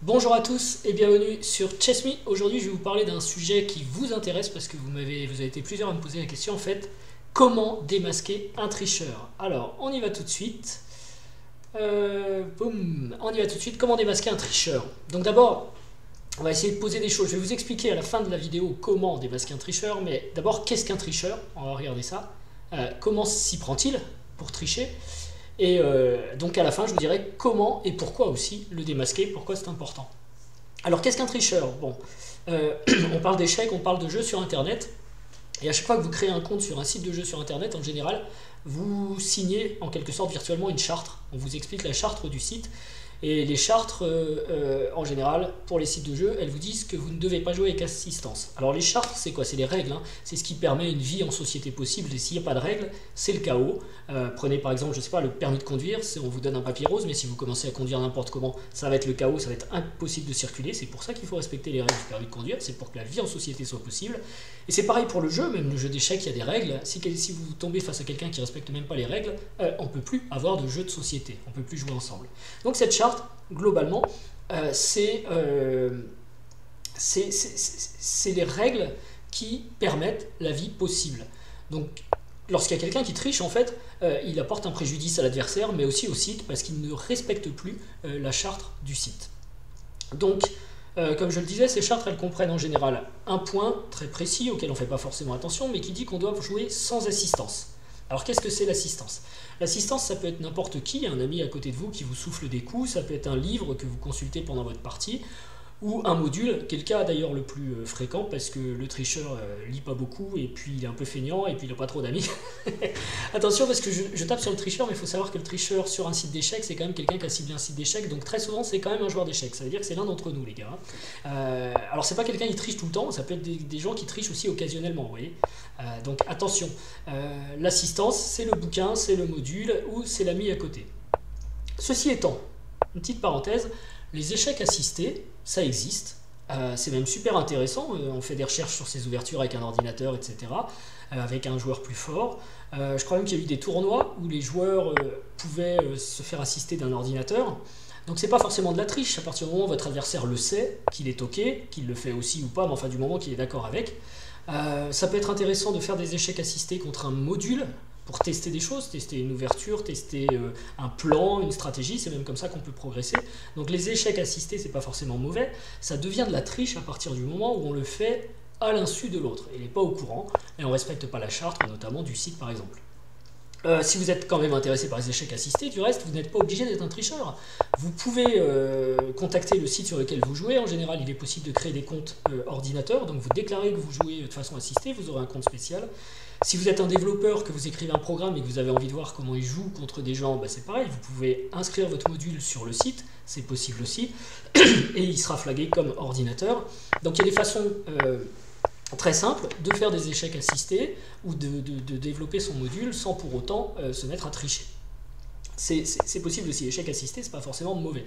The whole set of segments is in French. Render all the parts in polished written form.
Bonjour à tous et bienvenue sur ChessMe. Aujourd'hui, je vais vous parler d'un sujet qui vous intéresse parce que vous avez été plusieurs à me poser la question en fait. Comment démasquer un tricheur? Alors, on y va tout de suite. Boum, on y va tout de suite. Comment démasquer un tricheur? Donc d'abord, on va essayer de poser des choses. Je vais vous expliquer à la fin de la vidéo comment démasquer un tricheur. Mais d'abord, qu'est-ce qu'un tricheur? On va regarder ça. Comment s'y prend-il pour tricher? Et donc à la fin, je vous dirai comment et pourquoi aussi le démasquer, pourquoi c'est important. Alors qu'est-ce qu'un tricheur? Bon, on parle d'échecs, on parle de jeux sur Internet. Et à chaque fois que vous créez un compte sur un site de jeu sur Internet, en général, vous signez en quelque sorte virtuellement une charte. On vous explique la charte du site. Et les chartes, en général, pour les sites de jeu, elles vous disent que vous ne devez pas jouer avec assistance. Alors les chartes, c'est quoi? C'est les règles, hein. C'est ce qui permet une vie en société possible. Et s'il n'y a pas de règles, c'est le chaos. Prenez par exemple, je sais pas, le permis de conduire. On vous donne un papier rose, mais si vous commencez à conduire n'importe comment, ça va être le chaos, ça va être impossible de circuler. C'est pour ça qu'il faut respecter les règles du permis de conduire. C'est pour que la vie en société soit possible. Et c'est pareil pour le jeu, même le jeu d'échecs, il y a des règles. Si vous tombez face à quelqu'un qui ne respecte même pas les règles, on ne peut plus avoir de jeu de société. On ne peut plus jouer ensemble. Donc cette charte, globalement, c'est les règles qui permettent la vie possible. Donc, lorsqu'il y a quelqu'un qui triche, en fait, il apporte un préjudice à l'adversaire, mais aussi au site, parce qu'il ne respecte plus la charte du site. Donc, comme je le disais, ces chartes, elles comprennent en général un point très précis, auquel on ne fait pas forcément attention, mais qui dit qu'on doit jouer sans assistance. Alors qu'est-ce que c'est l'assistance? L'assistance, ça peut être n'importe qui, un ami à côté de vous qui vous souffle des coups, ça peut être un livre que vous consultez pendant votre partie, ou un module, qui est le cas d'ailleurs le plus fréquent, parce que le tricheur lit pas beaucoup, et puis il est un peu feignant, et puis il n'a pas trop d'amis. Attention, parce que je tape sur le tricheur, mais il faut savoir que le tricheur sur un site d'échecs, c'est quand même quelqu'un qui a ciblé un site d'échecs, donc très souvent c'est quand même un joueur d'échecs, ça veut dire que c'est l'un d'entre nous les gars. Alors c'est pas quelqu'un qui triche tout le temps, ça peut être des gens qui trichent aussi occasionnellement, vous voyez. Donc attention, l'assistance c'est le bouquin, c'est le module, ou c'est l'ami à côté. Ceci étant, une petite parenthèse, les échecs assistés, ça existe, c'est même super intéressant, on fait des recherches sur ces ouvertures avec un ordinateur, etc., avec un joueur plus fort. Je crois même qu'il y a eu des tournois où les joueurs pouvaient se faire assister d'un ordinateur. Donc c'est pas forcément de la triche, à partir du moment où votre adversaire le sait, qu'il est ok, qu'il le fait aussi ou pas, mais enfin du moment qu'il est d'accord avec. Ça peut être intéressant de faire des échecs assistés contre un module, pour tester des choses, tester une ouverture, tester un plan, une stratégie, c'est même comme ça qu'on peut progresser. Donc les échecs assistés, c'est pas forcément mauvais, ça devient de la triche à partir du moment où on le fait à l'insu de l'autre. Il n'est pas au courant, et on ne respecte pas la charte, notamment du site par exemple. Si vous êtes quand même intéressé par les échecs assistés, du reste, vous n'êtes pas obligé d'être un tricheur. Vous pouvez contacter le site sur lequel vous jouez. En général, il est possible de créer des comptes ordinateurs. Donc vous déclarez que vous jouez de façon assistée, vous aurez un compte spécial. Si vous êtes un développeur, que vous écrivez un programme et que vous avez envie de voir comment il joue contre des gens, bah c'est pareil, vous pouvez inscrire votre module sur le site, c'est possible aussi, et il sera flagué comme ordinateur. Donc il y a des façons très simple de faire des échecs assistés ou de développer son module sans pour autant se mettre à tricher. C'est possible aussi, échec assisté, c'est pas forcément mauvais.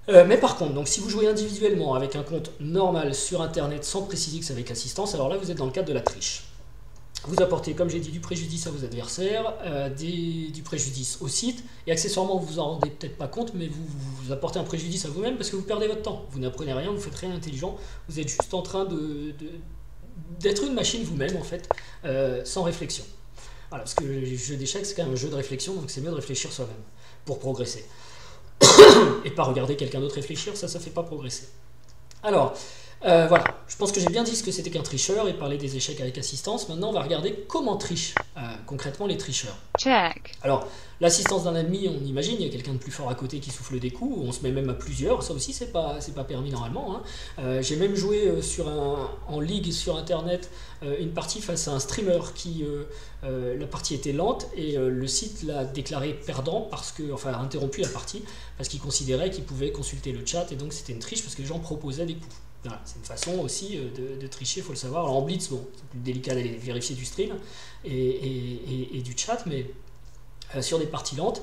Mais par contre, donc si vous jouez individuellement avec un compte normal sur internet sans préciser que c'est avec assistance, alors là vous êtes dans le cadre de la triche. Vous apportez, comme j'ai dit, du préjudice à vos adversaires, du préjudice au site, et accessoirement vous vous en rendez peut-être pas compte, mais vous apportez un préjudice à vous-même parce que vous perdez votre temps. Vous n'apprenez rien, vous faites rien d'intelligent, vous êtes juste en train d'être une machine vous-même en fait, sans réflexion. Voilà, parce que le jeu d'échecs c'est quand même un jeu de réflexion, donc c'est mieux de réfléchir soi-même pour progresser. Et pas regarder quelqu'un d'autre réfléchir, ça fait pas progresser. Alors, voilà, je pense que j'ai bien dit ce que c'était qu'un tricheur et parler des échecs avec assistance. Maintenant, on va regarder comment trichent concrètement les tricheurs. Check. Alors, l'assistance d'un ami, on imagine, il y a quelqu'un de plus fort à côté qui souffle des coups, on se met même à plusieurs, ça aussi c'est pas permis normalement. Hein. J'ai même joué en ligue sur internet une partie face à un streamer qui, la partie était lente et le site l'a déclaré perdant enfin a interrompu la partie parce qu'il considérait qu'il pouvait consulter le chat et donc c'était une triche parce que les gens proposaient des coups. Voilà, c'est une façon aussi de tricher, il faut le savoir. Alors en blitz, bon, c'est plus délicat d'aller vérifier du stream et du chat, mais sur des parties lentes,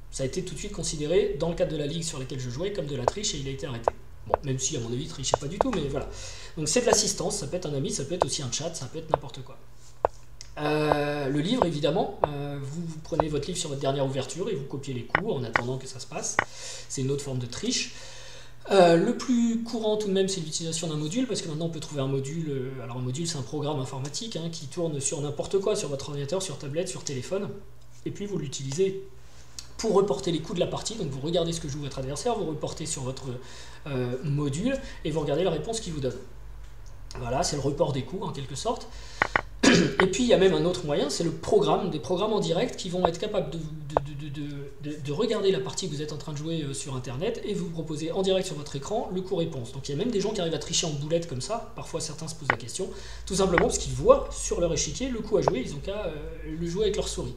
ça a été tout de suite considéré, dans le cadre de la ligue sur laquelle je jouais, comme de la triche et il a été arrêté. Bon, même si à mon avis il trichait pas du tout, mais voilà. Donc c'est de l'assistance, ça peut être un ami, ça peut être aussi un chat, ça peut être n'importe quoi. Le livre, évidemment, vous prenez votre livre sur votre dernière ouverture et vous copiez les coups en attendant que ça se passe. C'est une autre forme de triche. Le plus courant tout de même, c'est l'utilisation d'un module, parce que maintenant on peut trouver un module. Alors un module, c'est un programme informatique qui tourne sur n'importe quoi, sur votre ordinateur, sur tablette, sur téléphone, et puis vous l'utilisez pour reporter les coups de la partie. Donc vous regardez ce que joue votre adversaire, vous reportez sur votre module, et vous regardez la réponse qu'il vous donne. Voilà, c'est le report des coups en quelque sorte. Et puis il y a même un autre moyen, c'est le programme, des programmes en direct qui vont être capables de regarder la partie que vous êtes en train de jouer sur internet et vous proposer en direct sur votre écran le coup-réponse. Donc il y a même des gens qui arrivent à tricher en boulette comme ça, parfois certains se posent la question, tout simplement parce qu'ils voient sur leur échiquier le coup à jouer, ils ont qu'à le jouer avec leur souris.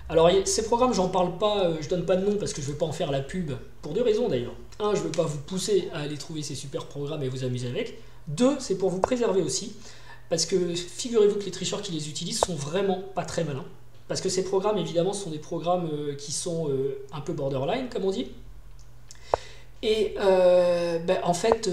Alors ces programmes, j'en parle pas, je donne pas de nom parce que je veux pas en faire la pub, pour deux raisons d'ailleurs. Un, je veux pas vous pousser à aller trouver ces super programmes et vous amuser avec. Deux, c'est pour vous préserver aussi. Parce que figurez-vous que les tricheurs qui les utilisent sont vraiment pas très malins. Parce que ces programmes, évidemment, sont des programmes qui sont un peu borderline, comme on dit. Et en fait,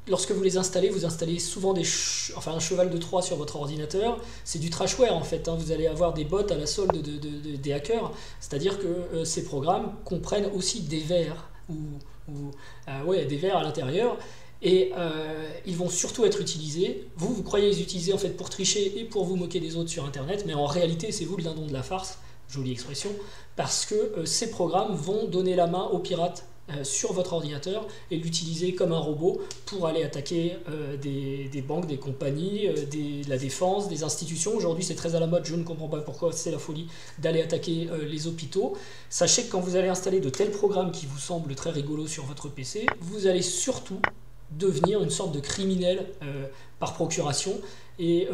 lorsque vous les installez, vous installez souvent un cheval de Troie sur votre ordinateur. C'est du trashware en fait. Vous allez avoir des bots à la solde des hackers. C'est-à-dire que ces programmes comprennent aussi des vers, des vers à l'intérieur. Et ils vont surtout être utilisés. Vous croyez les utiliser en fait pour tricher et pour vous moquer des autres sur internet, mais en réalité c'est vous le dindon de la farce, jolie expression, parce que ces programmes vont donner la main aux pirates sur votre ordinateur et l'utiliser comme un robot pour aller attaquer des banques, des compagnies, la défense, des institutions. Aujourd'hui c'est très à la mode, je ne comprends pas pourquoi c'est la folie d'aller attaquer les hôpitaux. Sachez que quand vous allez installer de tels programmes qui vous semblent très rigolos sur votre PC, vous allez surtout devenir une sorte de criminel par procuration et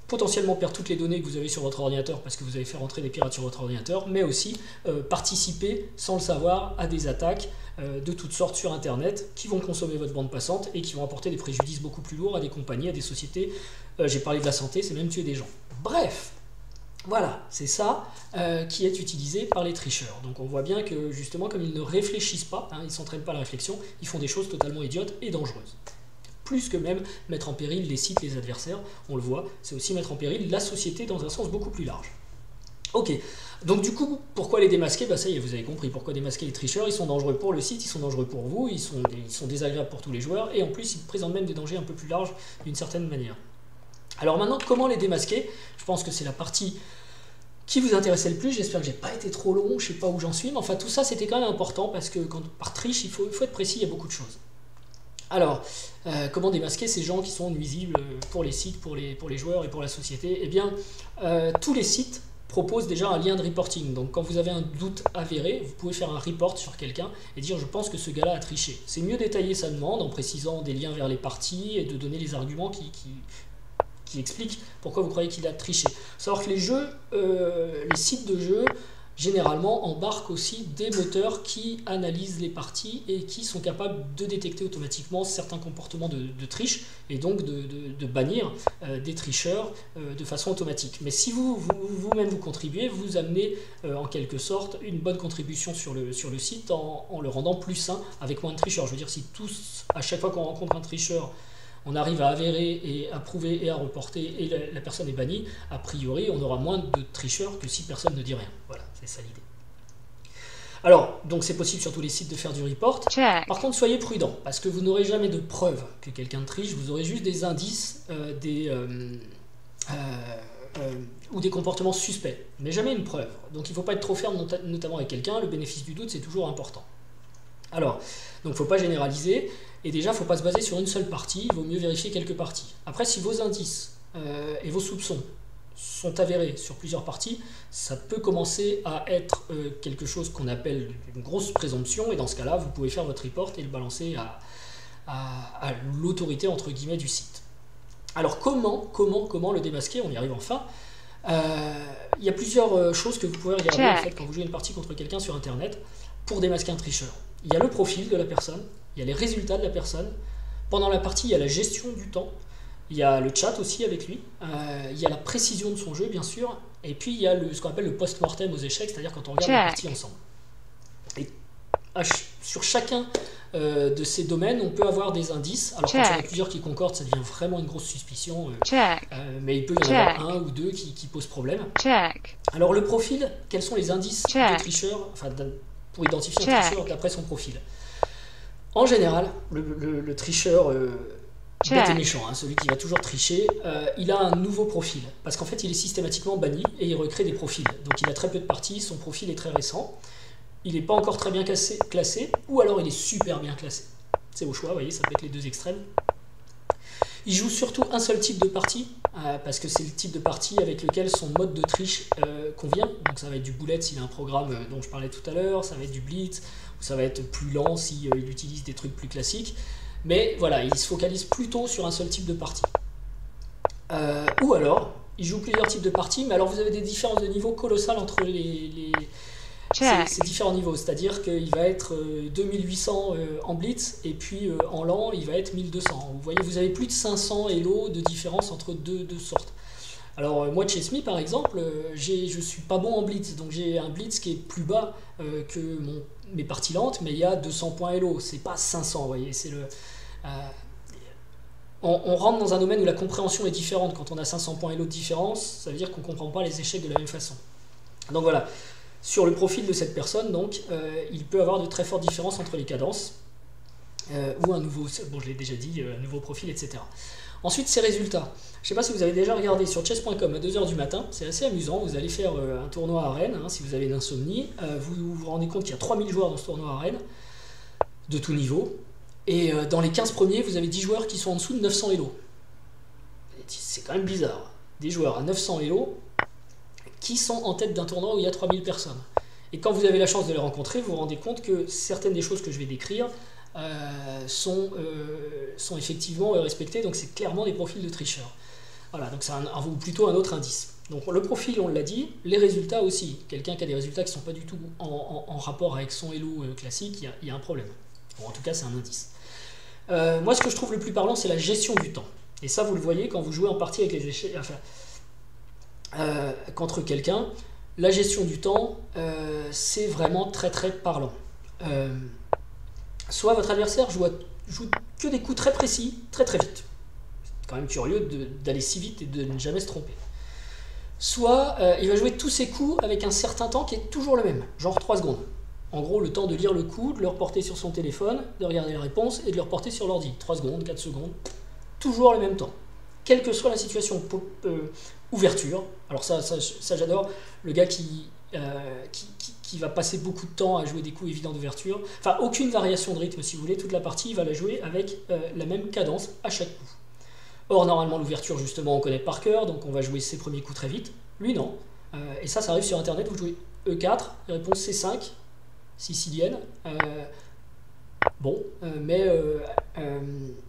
potentiellement perdre toutes les données que vous avez sur votre ordinateur parce que vous avez fait rentrer des pirates sur votre ordinateur, mais aussi participer sans le savoir à des attaques de toutes sortes sur internet qui vont consommer votre bande passante et qui vont apporter des préjudices beaucoup plus lourds à des compagnies, à des sociétés. J'ai parlé de la santé, c'est même tuer des gens. Bref, voilà, c'est ça qui est utilisé par les tricheurs. Donc on voit bien que justement, comme ils ne réfléchissent pas, ils ne s'entraînent pas à la réflexion, ils font des choses totalement idiotes et dangereuses. Plus que même mettre en péril les sites, les adversaires, on le voit, c'est aussi mettre en péril la société dans un sens beaucoup plus large. Ok, donc du coup, pourquoi les démasquer? Ça y est, vous avez compris, pourquoi démasquer les tricheurs? Ils sont dangereux pour le site, ils sont dangereux pour vous, ils sont désagréables pour tous les joueurs, et en plus ils présentent même des dangers un peu plus larges d'une certaine manière. Alors maintenant, comment les démasquer? Je pense que c'est la partie qui vous intéressait le plus. J'espère que j'ai pas été trop long, je sais pas où j'en suis, mais enfin tout ça c'était quand même important parce que par triche, il faut être précis, il y a beaucoup de choses. Alors, comment démasquer ces gens qui sont nuisibles pour les sites, pour les joueurs et pour la société? Eh bien, tous les sites proposent déjà un lien de reporting. Donc quand vous avez un doute avéré, vous pouvez faire un report sur quelqu'un et dire je pense que ce gars-là a triché. C'est mieux détailler sa demande en précisant des liens vers les parties et de donner les arguments qui expliquent pourquoi vous croyez qu'il a triché. Il faut savoir que les sites de jeux, généralement, embarquent aussi des moteurs qui analysent les parties et qui sont capables de détecter automatiquement certains comportements de triche et donc de bannir des tricheurs de façon automatique. Mais si vous-même vous contribuez, vous amenez en quelque sorte une bonne contribution sur le site en le rendant plus sain avec moins de tricheurs. Je veux dire, si tous, à chaque fois qu'on rencontre un tricheur, on arrive à avérer et à prouver et à reporter et la personne est bannie, a priori on aura moins de tricheurs que si personne ne dit rien. Voilà, c'est ça l'idée. Alors, donc c'est possible sur tous les sites de faire du report. Check. Par contre, soyez prudents, parce que vous n'aurez jamais de preuves que quelqu'un triche, vous aurez juste des indices ou des comportements suspects, mais jamais une preuve. Donc il ne faut pas être trop ferme, notamment avec quelqu'un, le bénéfice du doute c'est toujours important. Alors, donc il ne faut pas généraliser, et déjà il ne faut pas se baser sur une seule partie, il vaut mieux vérifier quelques parties. Après, si vos indices et vos soupçons sont avérés sur plusieurs parties, ça peut commencer à être quelque chose qu'on appelle une grosse présomption, et dans ce cas-là, vous pouvez faire votre report et le balancer à l'autorité entre guillemets du site. Alors comment le démasquer? On y arrive enfin. Il y a plusieurs choses que vous pouvez regarder en fait, quand vous jouez une partie contre quelqu'un sur internet pour démasquer un tricheur. Il y a le profil de la personne, il y a les résultats de la personne. Pendant la partie, il y a la gestion du temps, il y a le chat aussi avec lui, il y a la précision de son jeu bien sûr, et puis il y a ce qu'on appelle le post-mortem aux échecs, c'est-à-dire quand on regarde la partie ensemble. Et sur chacun de ces domaines, on peut avoir des indices. Alors quand il y en a plusieurs qui concordent, ça devient vraiment une grosse suspicion, mais il peut y en avoir un ou deux qui posent problème. Alors le profil, quels sont les indices du tricheur, enfin, pour identifier un tricheur d'après son profil? En général, le tricheur bête et méchant, hein, celui qui va toujours tricher, il a un nouveau profil. Parce qu'en fait, il est systématiquement banni et il recrée des profils. Donc il a très peu de parties, son profil est très récent. Il n'est pas encore très bien classé, ou alors il est super bien classé. C'est au choix, vous voyez, ça peut être les deux extrêmes. Il joue surtout un seul type de partie, parce que c'est le type de partie avec lequel son mode de triche convient. Donc ça va être du bullet s'il a un programme dont je parlais tout à l'heure, ça va être du blitz, ou ça va être plus lent s'il utilise des trucs plus classiques. Mais voilà, il se focalise plutôt sur un seul type de partie. Ou alors, il joue plusieurs types de parties, mais alors vous avez des différences de niveau colossales entre ces différents niveaux. C'est-à-dire qu'il va être 2800 en blitz, et puis en lent, il va être 1200. Vous voyez, vous avez plus de 500 elo de différence entre deux sortes. Alors moi, Chesme par exemple, je suis pas bon en blitz, donc j'ai un blitz qui est plus bas que mes parties lentes, mais il y a 200 points elo, c'est pas 500, vous voyez, c'est on rentre dans un domaine où la compréhension est différente. Quand on a 500 points elo de différence, ça veut dire qu'on comprend pas les échecs de la même façon. Donc voilà, sur le profil de cette personne, donc, il peut avoir de très fortes différences entre les cadences, ou un nouveau, bon je l'ai déjà dit, un nouveau profil, etc. Ensuite, ses résultats. Je ne sais pas si vous avez déjà regardé sur chess.com à 2h du matin, c'est assez amusant, vous allez faire un tournoi à Rennes, hein, si vous avez une insomnie, vous vous rendez compte qu'il y a 3000 joueurs dans ce tournoi à Rennes, de tout niveau, et dans les 15 premiers, vous avez 10 joueurs qui sont en dessous de 900 elo. C'est quand même bizarre, des joueurs à 900 elo qui sont en tête d'un tournoi où il y a 3000 personnes. Et quand vous avez la chance de les rencontrer, vous vous rendez compte que certaines des choses que je vais décrire sont effectivement respectées, donc c'est clairement des profils de tricheurs. Voilà, donc c'est ou plutôt un autre indice. Donc le profil, on l'a dit, les résultats aussi. Quelqu'un qui a des résultats qui ne sont pas du tout en rapport avec son elo classique, il y a un problème. Bon, en tout cas, c'est un indice. Moi, ce que je trouve le plus parlant, c'est la gestion du temps. Et ça, vous le voyez quand vous jouez en partie avec les échecs, contre quelqu'un. La gestion du temps, c'est vraiment très très parlant. Soit votre adversaire joue que des coups très précis, très très vite. C'est quand même curieux d'aller si vite et de ne jamais se tromper. Soit il va jouer tous ses coups avec un certain temps qui est toujours le même, genre 3 secondes. En gros, le temps de lire le coup, de le reporter sur son téléphone, de regarder la réponse et de le reporter sur l'ordi. 3 secondes, 4 secondes, toujours le même temps. Quelle que soit la situation, ouverture, alors ça j'adore, le gars qui va passer beaucoup de temps à jouer des coups évidents d'ouverture, enfin aucune variation de rythme si vous voulez, toute la partie il va la jouer avec la même cadence à chaque coup. Or normalement l'ouverture justement on connaît par cœur, donc on va jouer ses premiers coups très vite, lui non, et ça arrive sur internet, vous jouez E4, réponse C5, sicilienne,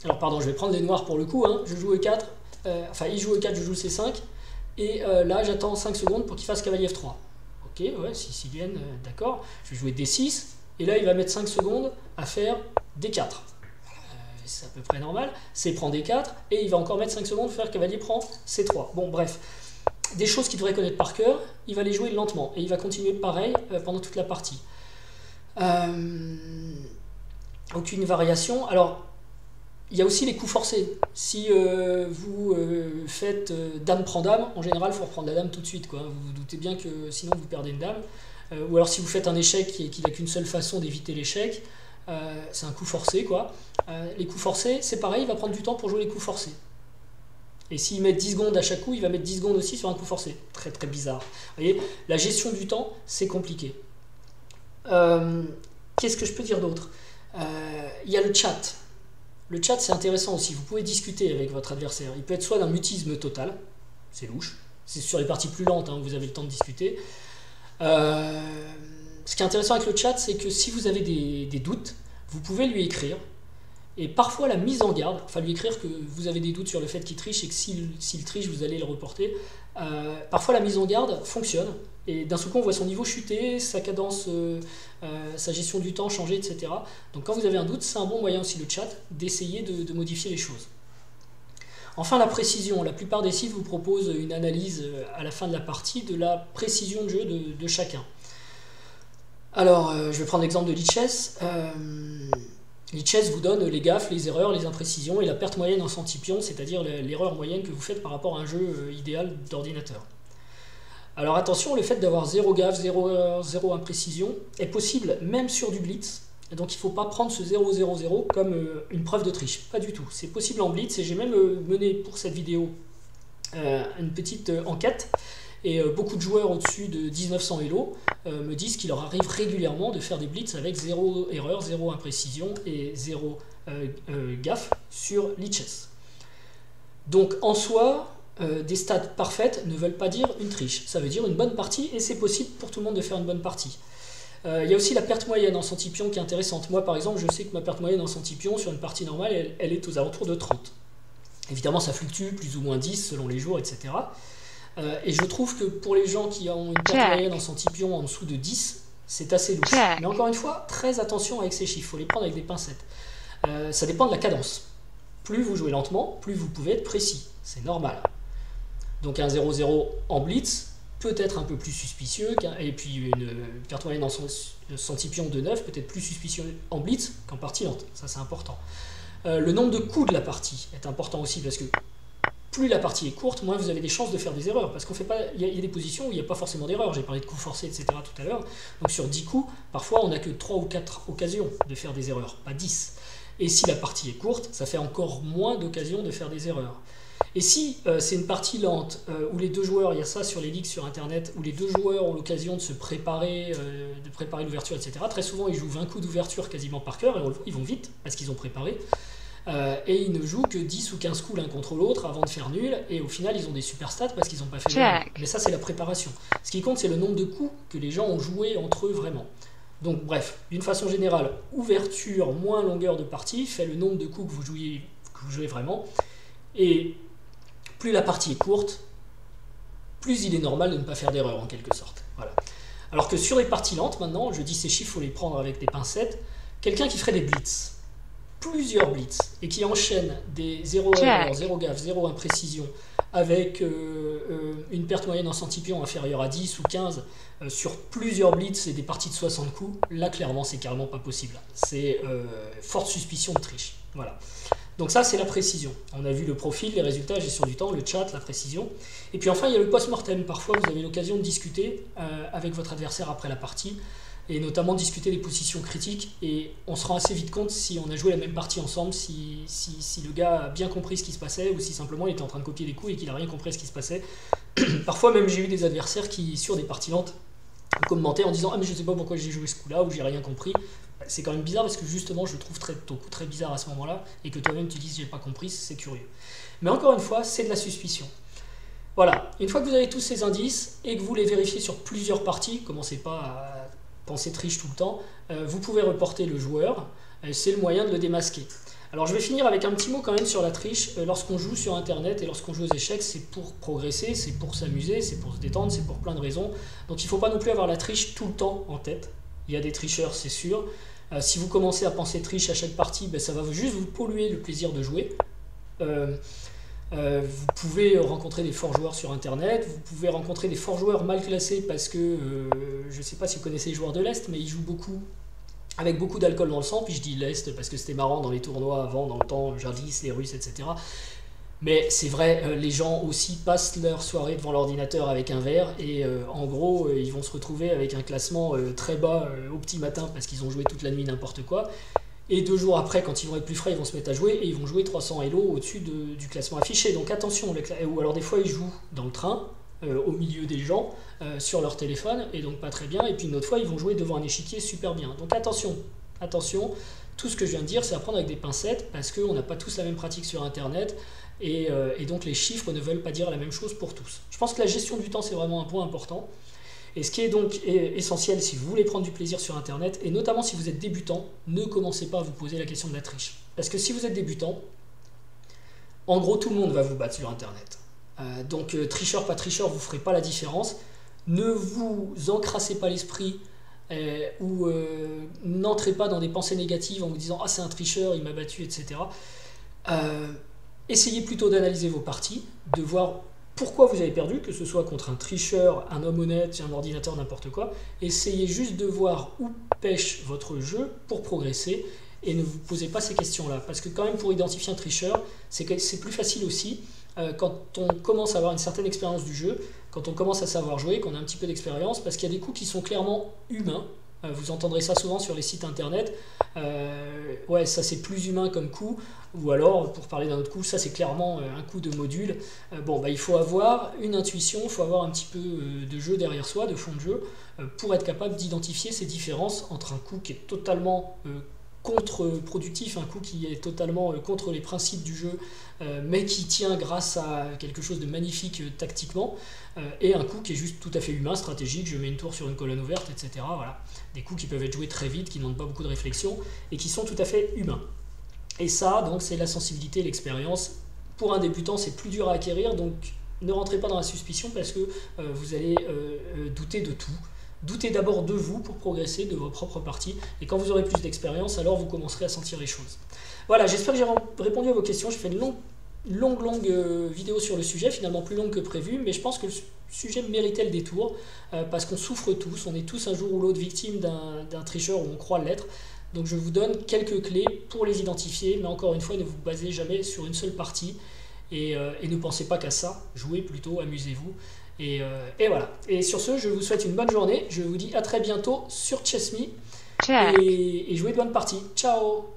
alors pardon je vais prendre les noirs pour le coup, hein. Je joue E4, il joue E4, je joue C5, et là j'attends 5 secondes pour qu'il fasse cavalier F3. Ok, ouais, sicilienne, d'accord. Je vais jouer D6, et là il va mettre 5 secondes à faire D4. C'est à peu près normal. C prend D4, et il va encore mettre 5 secondes pour faire cavalier prend C3. Bon, bref. Des choses qu'il devrait connaître par cœur, il va les jouer lentement, et il va continuer pareil pendant toute la partie. Aucune variation. Alors, il y a aussi les coups forcés. Si vous faites dame prend dame, en général, il faut reprendre la dame tout de suite, quoi. Vous vous doutez bien que sinon vous perdez une dame. Ou alors si vous faites un échec qui n'a qu'une seule façon d'éviter l'échec, c'est un coup forcé, quoi. Les coups forcés, c'est pareil, il va prendre du temps pour jouer les coups forcés. Et s'il met 10 secondes à chaque coup, il va mettre 10 secondes aussi sur un coup forcé. Très très bizarre. Vous voyez, la gestion du temps, c'est compliqué. Qu'est-ce que je peux dire d'autre ? Il y a le chat. Le chat, c'est intéressant aussi. Vous pouvez discuter avec votre adversaire. Il peut être soit d'un mutisme total, c'est louche. C'est sur les parties plus lentes, hein, vous avez le temps de discuter. Ce qui est intéressant avec le chat, c'est que si vous avez des doutes, vous pouvez lui écrire. Et parfois, la mise en garde, enfin lui écrire que vous avez des doutes sur le fait qu'il triche et que s'il triche, vous allez le reporter. Parfois, la mise en garde fonctionne. Et d'un seul coup, on voit son niveau chuter, sa cadence, sa gestion du temps changer, etc. Donc quand vous avez un doute, c'est un bon moyen aussi, le chat, d'essayer de modifier les choses. Enfin, la précision. La plupart des sites vous proposent une analyse à la fin de la partie de la précision de jeu de chacun. Alors, je vais prendre l'exemple de Lichess. Lichess vous donne les gaffes, les erreurs, les imprécisions et la perte moyenne en centipion, c'est-à-dire l'erreur moyenne que vous faites par rapport à un jeu idéal d'ordinateur. Alors attention, le fait d'avoir 0 gaffe, 0 imprécision est possible même sur du blitz Et donc il ne faut pas prendre ce 0,00 comme une preuve de triche, pas du tout. C'est possible en blitz et j'ai même mené pour cette vidéo une petite enquête. Et beaucoup de joueurs au-dessus de 1900 Elo me disent qu'il leur arrive régulièrement de faire des blitz avec 0 erreur, 0 imprécision et 0 gaffe sur Lichess. Donc en soi, des stats parfaites ne veulent pas dire une triche. Ça veut dire une bonne partie et c'est possible pour tout le monde de faire une bonne partie. Il y a aussi la perte moyenne en centipion qui est intéressante. Moi par exemple, je sais que ma perte moyenne en centipion sur une partie normale, elle est aux alentours de 30. Évidemment ça fluctue, plus ou moins 10 selon les jours, etc. Et je trouve que pour les gens qui ont une perte moyenne en centipion en dessous de 10, c'est assez louche. Mais encore une fois, très attention avec ces chiffres, il faut les prendre avec des pincettes. Ça dépend de la cadence. Plus vous jouez lentement, plus vous pouvez être précis. C'est normal. Donc un 0-0 en blitz peut être un peu plus suspicieux, et puis une perte moyenne en centipion de 9 peut être plus suspicieux en blitz qu'en partie lente. Ça c'est important. Le nombre de coups de la partie est important aussi, parce que plus la partie est courte, moins vous avez des chances de faire des erreurs. Parce qu'on fait pas, il y a des positions où il n'y a pas forcément d'erreur. J'ai parlé de coups forcés, etc. tout à l'heure. Donc sur 10 coups, parfois on n'a que 3 ou 4 occasions de faire des erreurs, pas 10. Et si la partie est courte, ça fait encore moins d'occasions de faire des erreurs. Et si c'est une partie lente, où les deux joueurs, il y a ça sur les ligues sur internet, où les deux joueurs ont l'occasion de se préparer, de préparer l'ouverture, etc. Très souvent ils jouent 20 coups d'ouverture quasiment par cœur, et ils vont vite, parce qu'ils ont préparé. Et ils ne jouent que 10 ou 15 coups l'un contre l'autre avant de faire nul, et au final ils ont des super stats parce qu'ils n'ont pas fait de nul. Mais ça c'est la préparation. Ce qui compte c'est le nombre de coups que les gens ont joué entre eux vraiment. Donc bref, d'une façon générale, ouverture moins longueur de partie fait le nombre de coups que vous jouez vraiment, et plus la partie est courte, plus il est normal de ne pas faire d'erreur en quelque sorte. Voilà. Alors que sur les parties lentes maintenant, je dis ces chiffres, il faut les prendre avec des pincettes, quelqu'un qui ferait des blitz, plusieurs blitz, et qui enchaîne des 0 erreur, 0 gaffe, 0 imprécision, avec une perte moyenne en centipion inférieure à 10 ou 15 sur plusieurs blitz et des parties de 60 coups, là clairement c'est carrément pas possible. C'est forte suspicion de triche. Voilà. Donc ça c'est la précision. On a vu le profil, les résultats, la gestion du temps, le chat, la précision. Et puis enfin il y a le post-mortem. Parfois vous avez l'occasion de discuter avec votre adversaire après la partie, et notamment discuter des positions critiques, et on se rend assez vite compte si on a joué la même partie ensemble, si le gars a bien compris ce qui se passait, ou si simplement il était en train de copier des coups et qu'il n'a rien compris à ce qui se passait. Parfois même j'ai eu des adversaires qui, sur des parties lentes, commentaient en disant « Ah mais je sais pas pourquoi j'ai joué ce coup-là » ou « J'ai rien compris ». C'est quand même bizarre, parce que justement je trouve ton coup très bizarre à ce moment-là, et que toi-même tu dises « J'ai pas compris », c'est curieux. Mais encore une fois, c'est de la suspicion. Voilà, une fois que vous avez tous ces indices, et que vous les vérifiez sur plusieurs parties, commencez pas à penser triche tout le temps, vous pouvez reporter le joueur, c'est le moyen de le démasquer. Alors je vais finir avec un petit mot quand même sur la triche. Lorsqu'on joue sur internet et lorsqu'on joue aux échecs, c'est pour progresser, c'est pour s'amuser, c'est pour se détendre, c'est pour plein de raisons. Donc il ne faut pas non plus avoir la triche tout le temps en tête. Il y a des tricheurs, c'est sûr. Si vous commencez à penser triche à chaque partie, ça va juste vous polluer le plaisir de jouer. Vous pouvez rencontrer des forts joueurs sur internet, vous pouvez rencontrer des forts joueurs mal classés parce que, je ne sais pas si vous connaissez les joueurs de l'Est, mais ils jouent beaucoup, avec beaucoup d'alcool dans le sang, puis je dis l'Est parce que c'était marrant dans les tournois avant, dans le temps, Jarvis, les Russes, etc. Mais c'est vrai, les gens aussi passent leur soirée devant l'ordinateur avec un verre, et en gros, ils vont se retrouver avec un classement très bas au petit matin parce qu'ils ont joué toute la nuit n'importe quoi. Et 2 jours après, quand ils vont être plus frais, ils vont se mettre à jouer, et ils vont jouer 300 Elo au-dessus du classement affiché. Donc attention, ou alors des fois ils jouent dans le train, au milieu des gens, sur leur téléphone, et donc pas très bien, et puis une autre fois ils vont jouer devant un échiquier super bien. Donc attention, tout ce que je viens de dire c'est à prendre avec des pincettes, parce qu'on n'a pas tous la même pratique sur internet, et donc les chiffres ne veulent pas dire la même chose pour tous. Je pense que la gestion du temps c'est vraiment un point important. Et ce qui est donc essentiel si vous voulez prendre du plaisir sur internet, et notamment si vous êtes débutant, ne commencez pas à vous poser la question de la triche. Parce que si vous êtes débutant, en gros tout le monde va vous battre sur internet. Donc tricheur, pas tricheur, vous ne ferez pas la différence. Ne vous encrassez pas l'esprit, ou n'entrez pas dans des pensées négatives en vous disant « Ah c'est un tricheur, il m'a battu, etc. » Essayez plutôt d'analyser vos parties, de voir pourquoi vous avez perdu, que ce soit contre un tricheur, un homme honnête, un ordinateur, n'importe quoi. Essayez juste de voir où pêche votre jeu pour progresser, et ne vous posez pas ces questions-là. Parce que quand même, pour identifier un tricheur, c'est plus facile aussi quand on commence à avoir une certaine expérience du jeu, quand on commence à savoir jouer, qu'on a un petit peu d'expérience, parce qu'il y a des coups qui sont clairement humains, Vous entendrez ça souvent sur les sites internet. Ouais, ça c'est plus humain comme coup. Ou alors, pour parler d'un autre coup, ça c'est clairement un coup de module. Bon, bah, il faut avoir une intuition, il faut avoir un petit peu de jeu derrière soi, de fond de jeu, pour être capable d'identifier ces différences entre un coup qui est totalement contre-productif, un coup qui est totalement contre les principes du jeu, mais qui tient grâce à quelque chose de magnifique tactiquement, et un coup qui est juste tout à fait humain, stratégique, je mets une tour sur une colonne ouverte, etc. Voilà. Des coups qui peuvent être joués très vite, qui ne demandent pas beaucoup de réflexion, et qui sont tout à fait humains. Et ça, donc, c'est la sensibilité, l'expérience. Pour un débutant, c'est plus dur à acquérir, donc ne rentrez pas dans la suspicion parce que vous allez douter de tout. Doutez d'abord de vous pour progresser, de vos propres parties. Et quand vous aurez plus d'expérience, alors vous commencerez à sentir les choses. Voilà, j'espère que j'ai répondu à vos questions. J'ai fait une longue vidéo sur le sujet, finalement plus longue que prévu, mais je pense que le sujet méritait le détour, parce qu'on souffre tous, on est tous un jour ou l'autre victime d'un tricheur, ou on croit l'être. Donc je vous donne quelques clés pour les identifier, mais encore une fois, ne vous basez jamais sur une seule partie, et ne pensez pas qu'à ça, jouez plutôt, amusez-vous. Et voilà. Et sur ce, je vous souhaite une bonne journée. Je vous dis à très bientôt sur Chess Me. Et jouez de bonnes parties. Ciao!